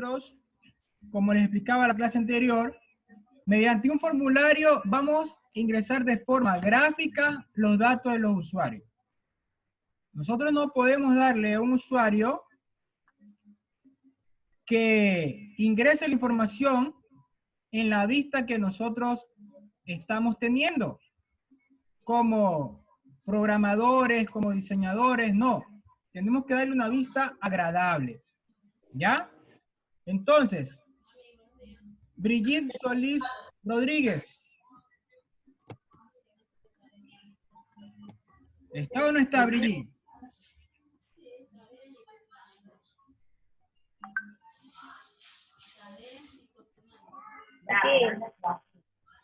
nosotros, como les explicaba la clase anterior, mediante un formulario vamos a ingresar de forma gráfica los datos de los usuarios. Nosotros no podemos darle a un usuario que ingrese la información en la vista que nosotros estamos teniendo. Como programadores, como diseñadores, no. Tenemos que darle una vista agradable. ¿Ya? Entonces, Brigitte Solís Rodríguez. ¿Está o no está, Brigitte?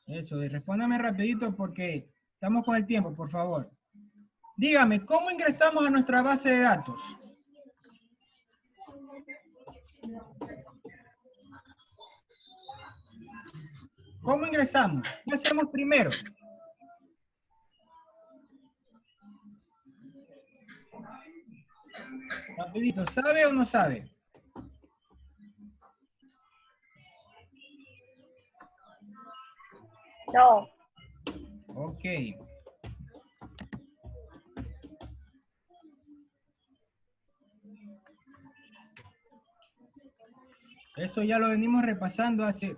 Eso, y respóndame rapidito porque estamos con el tiempo, por favor. Dígame, ¿cómo ingresamos a nuestra base de datos? ¿Cómo ingresamos? ¿Qué hacemos primero? Rapidito, ¿sabe o no sabe? No. Ok. Eso ya lo venimos repasando hace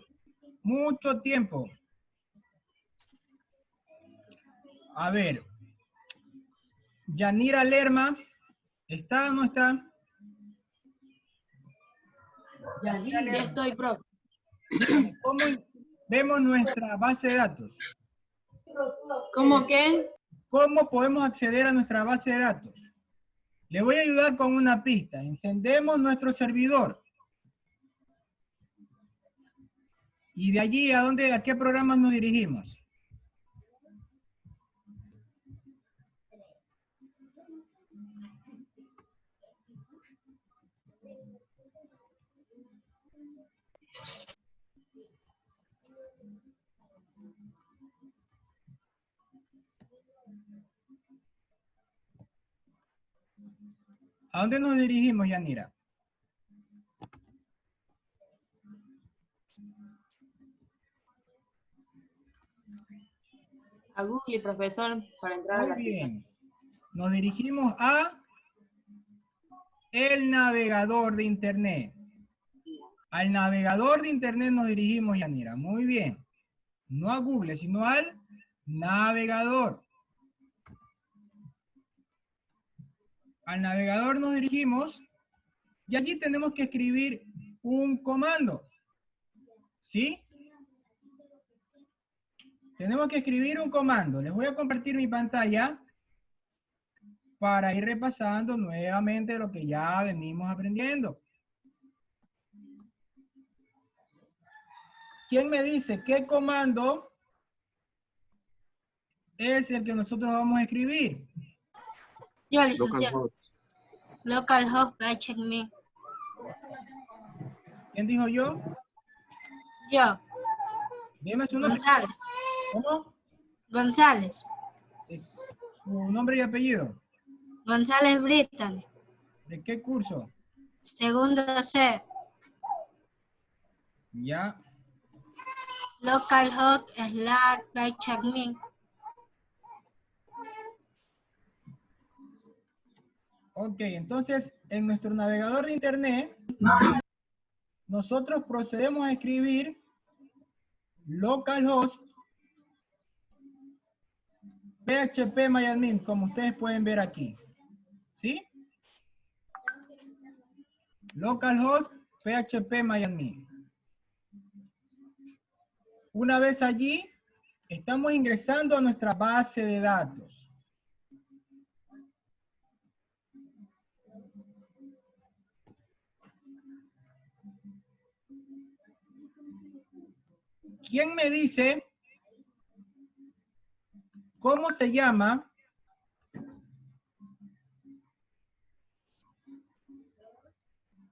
mucho tiempo. A ver. Yanira Lerma, ¿está o no está? Ya estoy, profe. ¿Cómo vemos nuestra base de datos? ¿Cómo qué? ¿Cómo podemos acceder a nuestra base de datos? Le voy a ayudar con una pista. Encendemos nuestro servidor. Y de allí, ¿a qué programas nos dirigimos? ¿A dónde nos dirigimos, Yanira? A Google, profesor, para entrar a Muy la pista. bien. Nos dirigimos a el navegador de Internet. Al navegador de Internet nos dirigimos, Yanira. Muy bien. No a Google, sino al navegador. Al navegador nos dirigimos y allí tenemos que escribir un comando. ¿Sí? Tenemos que escribir un comando. Les voy a compartir mi pantalla para ir repasando nuevamente lo que ya venimos aprendiendo. ¿Quién me dice qué comando es el que nosotros vamos a escribir? Yo, licenciado. Localhost checkme. ¿Quién dijo yo? Yo. Dime su nombre. González. ¿Cómo? González. Su nombre y apellido. González Brittany. ¿De qué curso? Segundo C. Ya. Localhost checkme. Ok, entonces en nuestro navegador de Internet, nosotros procedemos a escribir localhost phpMyAdmin, como ustedes pueden ver aquí. ¿Sí? Localhost phpMyAdmin. Una vez allí, estamos ingresando a nuestra base de datos. ¿Quién me dice cómo se llama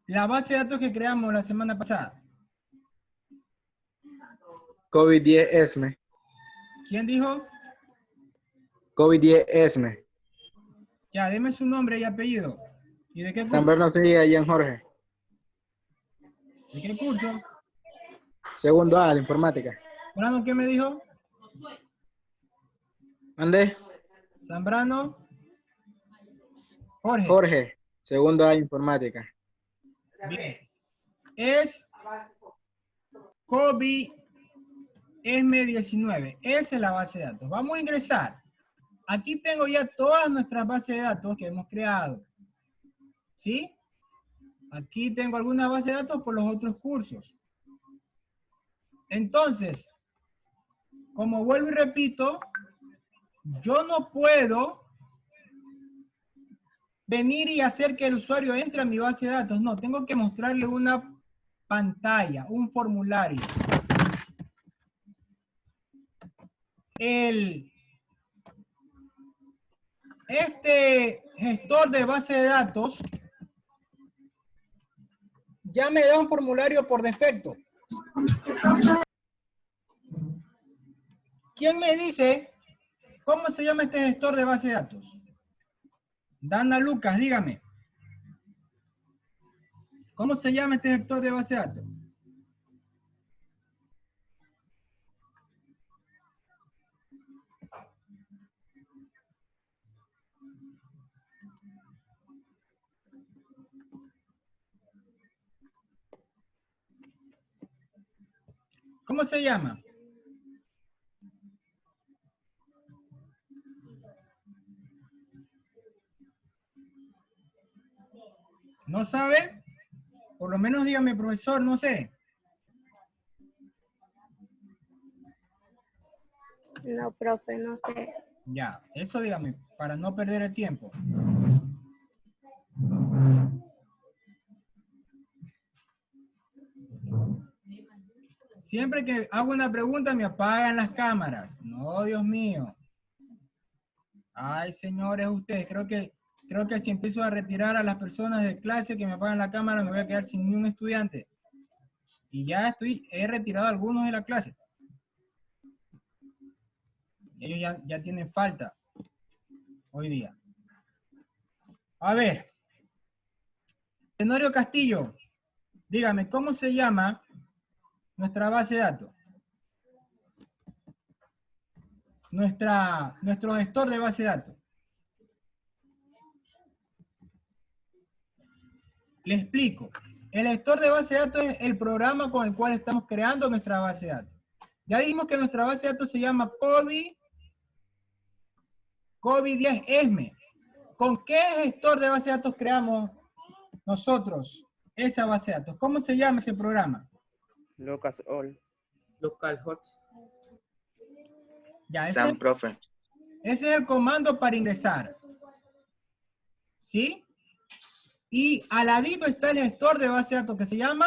la base de datos que creamos la semana pasada? COVID-10 ESME. ¿Quién dijo? COVID-10 ESME. Ya, deme su nombre y apellido. ¿Y de qué San curso? Bernardo y Allen Jorge. ¿De qué curso? Segundo A, la informática. Zambrano, ¿qué me dijo? ¿Dónde? Zambrano. Jorge. Jorge, segundo A, informática. Bien. Es COVID-19. Esa es la base de datos. Vamos a ingresar. Aquí tengo ya todas nuestras bases de datos que hemos creado. ¿Sí? Aquí tengo algunas bases de datos por los otros cursos. Entonces, como vuelvo y repito, yo no puedo venir y hacer que el usuario entre a mi base de datos. No, tengo que mostrarle una pantalla, un formulario. Este gestor de base de datos ya me da un formulario por defecto. ¿Quién me dice cómo se llama este gestor de base de datos? Dana Lucas, dígame. ¿Cómo se llama este gestor de base de datos? ¿Cómo se llama? ¿No sabe? Por lo menos dígame, profesor, no sé. No, profe, no sé. Ya, eso dígame, para no perder el tiempo. Siempre que hago una pregunta me apagan las cámaras. No, Dios mío. Ay, señores, ustedes, creo que si empiezo a retirar a las personas de clase que me apagan la cámara, me voy a quedar sin ni un estudiante. Y ya he retirado a algunos de la clase. Ellos ya tienen falta hoy día. A ver. Tenorio Castillo, dígame, ¿cómo se llama nuestra base de datos? Nuestro gestor de base de datos. Le explico. El gestor de base de datos es el programa con el cual estamos creando nuestra base de datos. Ya dijimos que nuestra base de datos se llama COVID-10 ESME. ¿Con qué gestor de base de datos creamos nosotros esa base de datos? ¿Cómo se llama ese programa? Local host. Ya, Sam, profe. ese es el comando para ingresar. ¿Sí? Y al ladito está el gestor de base de datos que se llama,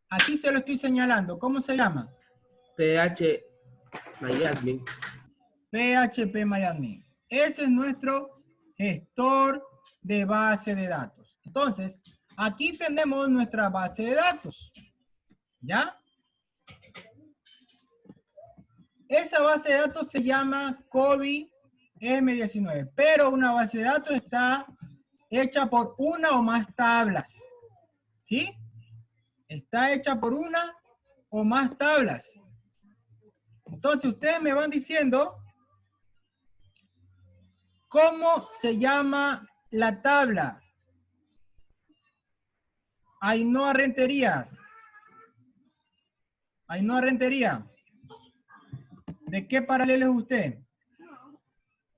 aquí se lo estoy señalando. ¿Cómo se llama? PHPMyAdmin. PHPMyAdmin. Ese es nuestro gestor de base de datos. Entonces, aquí tenemos nuestra base de datos. ¿Ya? Esa base de datos se llama COVID-M19, pero una base de datos está hecha por una o más tablas. ¿Sí? Está hecha por una o más tablas. Entonces, ustedes me van diciendo cómo se llama la tabla. Ainhoa Rentería. Ainhoa Rentería. ¿De qué paralelo es usted?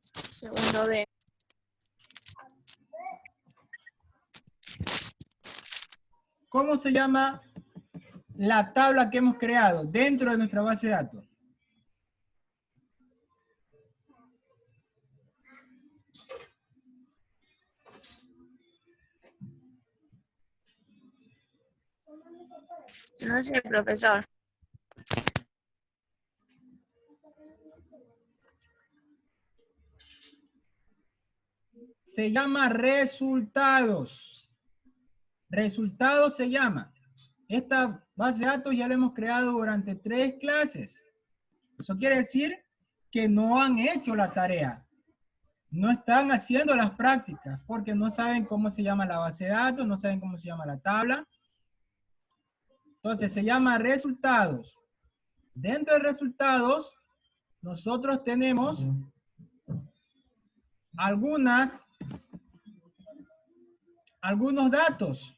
Segundo B. ¿Cómo se llama la tabla que hemos creado dentro de nuestra base de datos? No sé, profesor. Se llama resultados. Resultados se llama. Esta base de datos ya la hemos creado durante 3 clases. Eso quiere decir que no han hecho la tarea. No están haciendo las prácticas porque no saben cómo se llama la base de datos, no saben cómo se llama la tabla. Entonces se llama resultados. Dentro de resultados, nosotros tenemos algunos datos.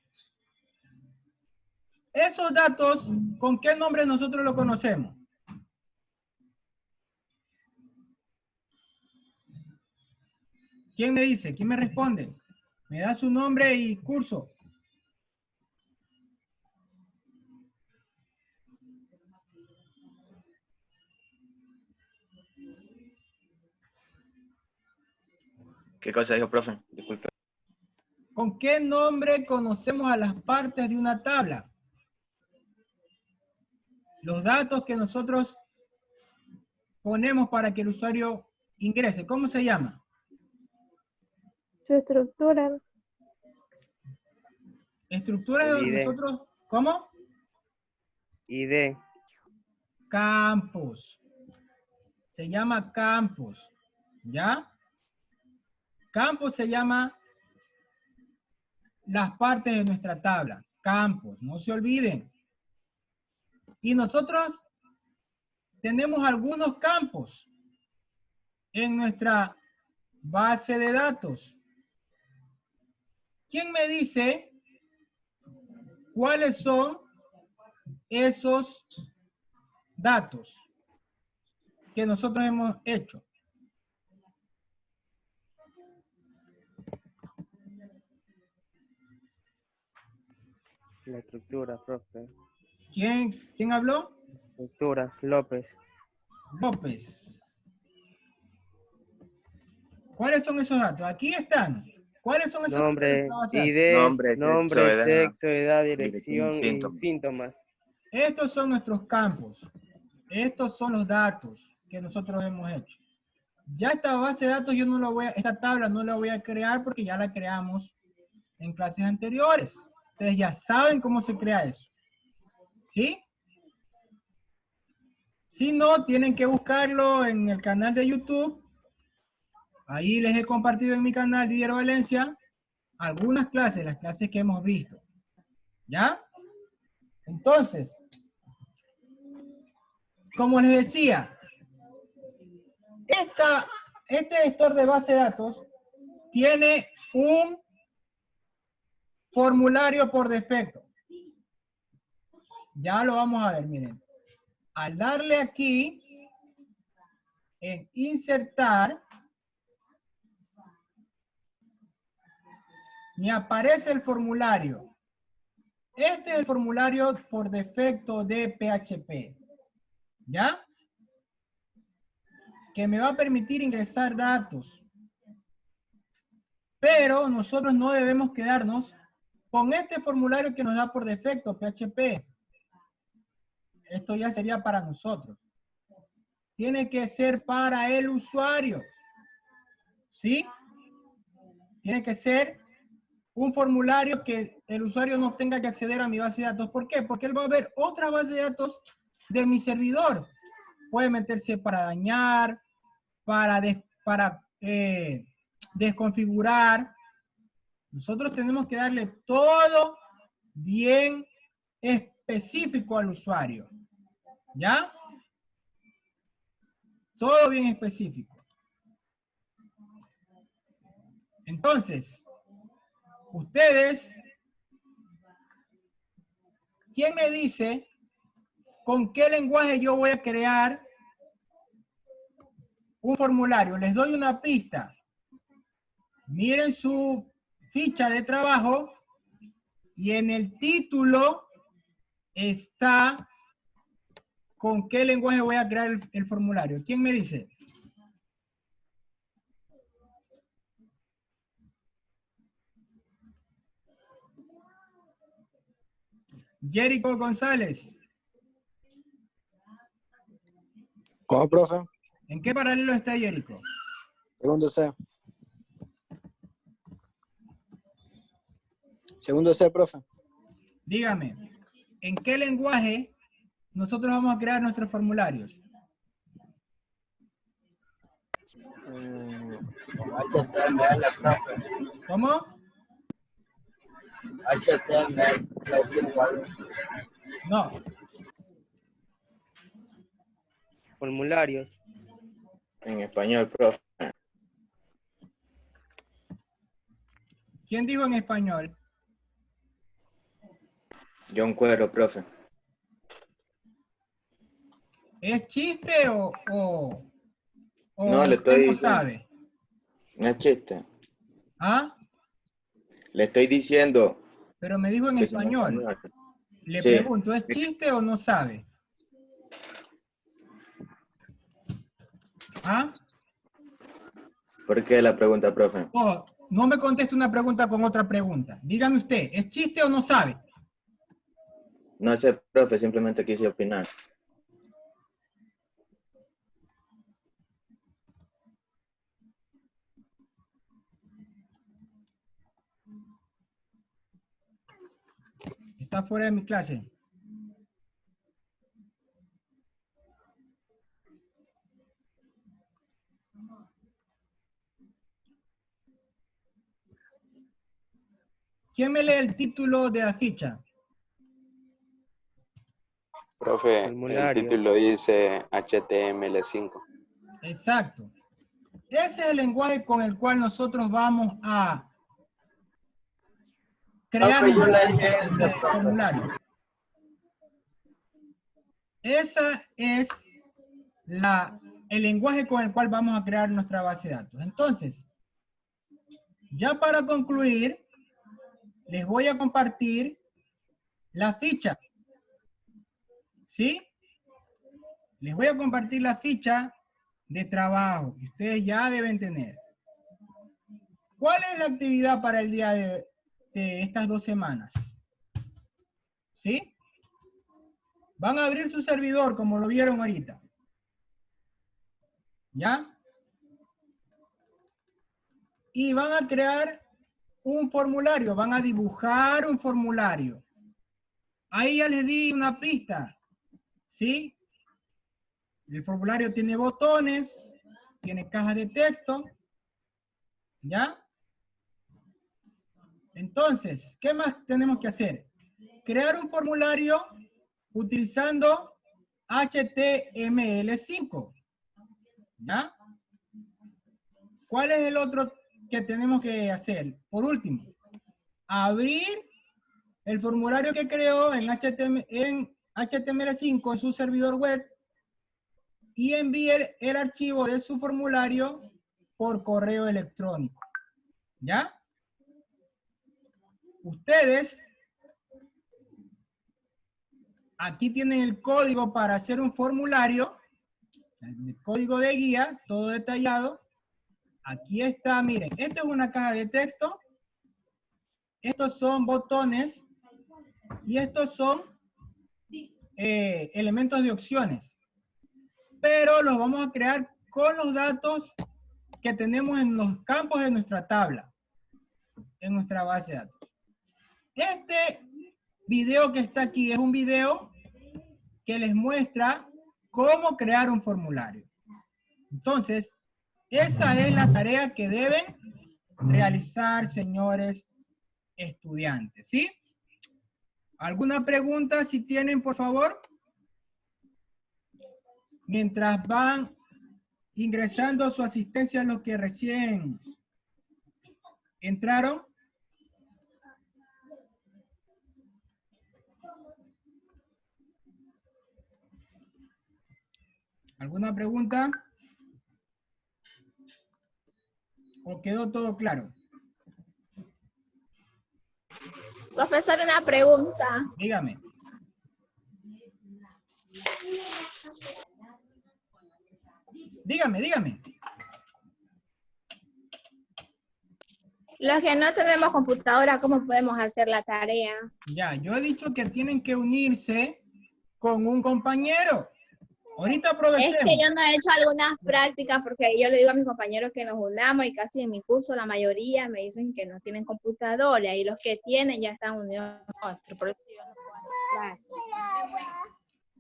Esos datos, ¿con qué nombre nosotros lo conocemos? ¿Quién me dice? ¿Quién me responde? Me da su nombre y curso. ¿Qué cosa dijo, profe? Disculpe. ¿Con qué nombre conocemos a las partes de una tabla? Los datos que nosotros ponemos para que el usuario ingrese. ¿Cómo se llama? Su estructura. Estructura de ID. nosotros. ¿Cómo? ID. Campos. Se llama campos. ¿Ya? Campos se llama las partes de nuestra tabla. Campos, no se olviden. Y nosotros tenemos algunos campos en nuestra base de datos. ¿Quién me dice cuáles son esos datos que nosotros hemos hecho? La estructura, profe. ¿Quién habló? Estructura, López. López. ¿Cuáles son esos datos? Aquí están. ¿Cuáles son esos Nombre, datos? ID, nombre, sexo, sexo, edad, dirección dirección, y síntomas. Estos son nuestros campos. Estos son los datos que nosotros hemos hecho. Ya esta base de datos yo no la voy a, esta tabla no la voy a crear porque ya la creamos en clases anteriores. Ustedes ya saben cómo se crea eso. ¿Sí? Si no, tienen que buscarlo en el canal de YouTube. Ahí les he compartido en mi canal Didier Valencia algunas clases, las clases que hemos visto. ¿Ya? Entonces, como les decía, este gestor de base de datos tiene un formulario por defecto. Ya lo vamos a ver, miren. Al darle aquí en insertar, me aparece el formulario. Este es el formulario por defecto de PHP. ¿Ya? Que me va a permitir ingresar datos. Pero nosotros no debemos quedarnos con este formulario que nos da por defecto PHP. Esto ya sería para nosotros. Tiene que ser para el usuario. ¿Sí? Tiene que ser un formulario que el usuario no tenga que acceder a mi base de datos. ¿Por qué? Porque él va a ver otra base de datos de mi servidor. Puede meterse para dañar, para desconfigurar. Nosotros tenemos que darle todo bien específico al usuario. ¿Ya? Todo bien específico. Entonces, ustedes, ¿quién me dice con qué lenguaje yo voy a crear un formulario? Les doy una pista. Miren su ficha de trabajo y en el título está con qué lenguaje voy a crear el formulario. ¿Quién me dice? Jerico González. ¿Cómo, profe? ¿En qué paralelo está Jerico? Segundo C. Segundo C, profe. Dígame, ¿en qué lenguaje nosotros vamos a crear nuestros formularios? HTML, profe. ¿Cómo? HTML, es igual. No. Formularios. En español, profe. ¿Quién dijo en español? John Cuero, profe. ¿Es chiste o No, le usted estoy no diciendo. sabe? No es chiste. ¿Ah? Le estoy diciendo Pero me dijo en que es en español. español. Le Sí. pregunto, ¿es chiste o no sabe? ¿Ah? ¿Por qué la pregunta, profe? Oh, no me conteste una pregunta con otra pregunta. Dígame usted, ¿es chiste o no sabe? No sé, profe, simplemente quise opinar. Está fuera de mi clase. ¿Quién me lee el título de la ficha? Profe, el Formulario. título dice HTML5. Exacto. Ese es el lenguaje con el cual nosotros vamos a crear Profe, yo nuestro le dije ese, profe. formulario. Ese es el lenguaje con el cual vamos a crear nuestra base de datos. Entonces, ya para concluir, les voy a compartir la ficha. ¿Sí? Les voy a compartir la ficha de trabajo que ustedes ya deben tener. ¿Cuál es la actividad para el día de estas 2 semanas? ¿Sí? Van a abrir su servidor como lo vieron ahorita. ¿Ya? Y van a crear un formulario, van a dibujar un formulario. Ahí ya les di una pista. ¿Sí? El formulario tiene botones, tiene caja de texto. ¿Ya? Entonces, ¿qué más tenemos que hacer? Crear un formulario utilizando HTML5. ¿Ya? ¿Cuál es el otro que tenemos que hacer? Por último, abrir el formulario que creó en HTML5 en su servidor web y envíe el archivo de su formulario por correo electrónico. ¿Ya? Ustedes aquí tienen el código para hacer un formulario, el código de guía, todo detallado. Aquí está, miren, esta es una caja de texto, estos son botones y estos son elementos de opciones. Pero los vamos a crear con los datos que tenemos en los campos de nuestra tabla, en nuestra base de datos. Este video que está aquí es un video que les muestra cómo crear un formulario. Entonces, esa es la tarea que deben realizar, señores estudiantes, ¿sí? ¿Alguna pregunta si tienen, por favor? Mientras van ingresando su asistencia a los que recién entraron. ¿Alguna pregunta? ¿O quedó todo claro? Profesor, una pregunta. Dígame. Dígame. Los que no tenemos computadora, ¿cómo podemos hacer la tarea? Ya, yo he dicho que tienen que unirse con un compañero. Ahorita aprovechemos. Es que yo no he hecho algunas prácticas porque yo le digo a mis compañeros que nos unamos y casi en mi curso la mayoría me dicen que no tienen computadora y los que tienen ya están unidos a otro. Por eso yo no puedo entrar.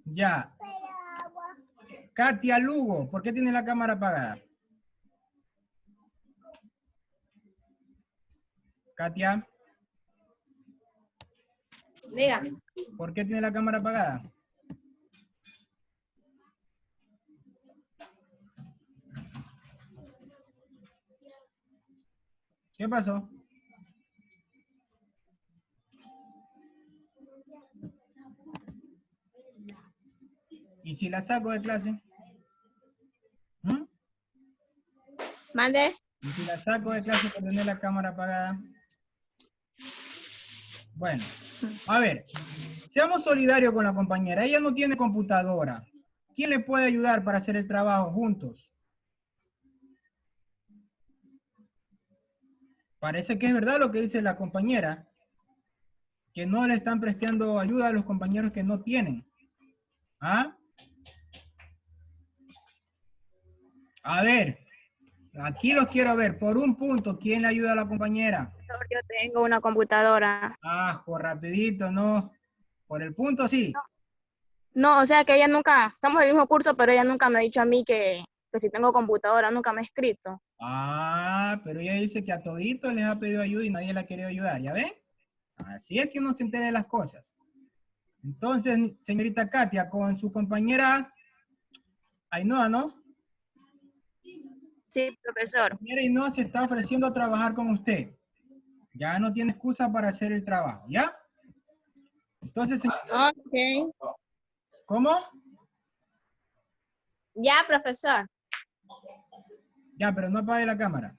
Ya. Katia Lugo, ¿por qué tiene la cámara apagada? Katia. Dígame. ¿Por qué tiene la cámara apagada? ¿Qué pasó? ¿Y si la saco de clase? ¿Mm? Mande. ¿Y si la saco de clase por tener la cámara apagada? Bueno, a ver, seamos solidarios con la compañera. Ella no tiene computadora. ¿Quién le puede ayudar para hacer el trabajo juntos? Parece que es verdad lo que dice la compañera, que no le están prestando ayuda a los compañeros que no tienen. ¿Ah? A ver, aquí los quiero ver. Por un punto, ¿quién le ayuda a la compañera? Yo tengo una computadora. Ajo, rapidito, no. Por el punto, sí. No, o sea que ella nunca, estamos en el mismo curso, pero ella nunca me ha dicho a mí que si tengo computadora, nunca me ha escrito. Ah, pero ella dice que a toditos les ha pedido ayuda y nadie la ha querido ayudar, ¿ya ven? Así es que uno se entera de las cosas. Entonces, señorita Katia, con su compañera Ainhoa, ¿no? Sí, profesor. La compañera Ainhoa se está ofreciendo a trabajar con usted. Ya no tiene excusa para hacer el trabajo, ¿ya? Entonces, Ok. ¿cómo? Ya, profesor. Ya, pero no apague la cámara.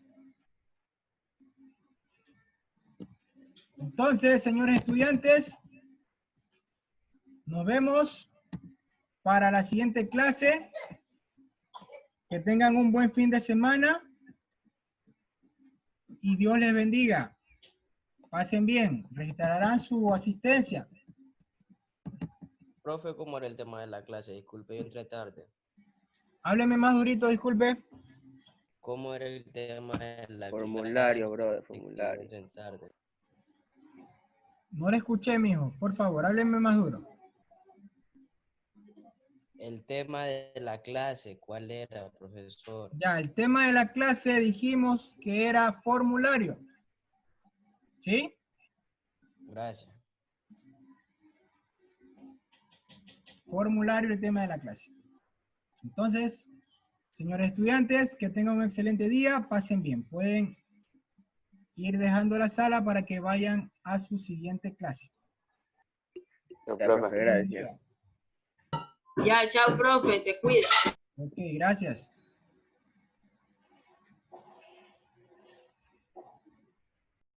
Entonces, señores estudiantes, nos vemos para la siguiente clase. Que tengan un buen fin de semana. Y Dios les bendiga. Pasen bien. Registrarán su asistencia. Profe, ¿cómo era el tema de la clase? Disculpe, yo entré tarde. Hábleme más durito, disculpe. ¿Cómo era el tema de la Formulario, clase? brother, Yo formulario. entré tarde. No le escuché, mijo. Por favor, hábleme más duro. El tema de la clase, ¿cuál era, profesor? Ya, el tema de la clase dijimos que era formulario. ¿Sí? Gracias. Formulario, el tema de la clase. Entonces, señores estudiantes, que tengan un excelente día. Pasen bien. Pueden ir dejando la sala para que vayan a su siguiente clase. No, Ya, profe. profe, gracias. Ya, chao, profe, te cuida. Ok, gracias.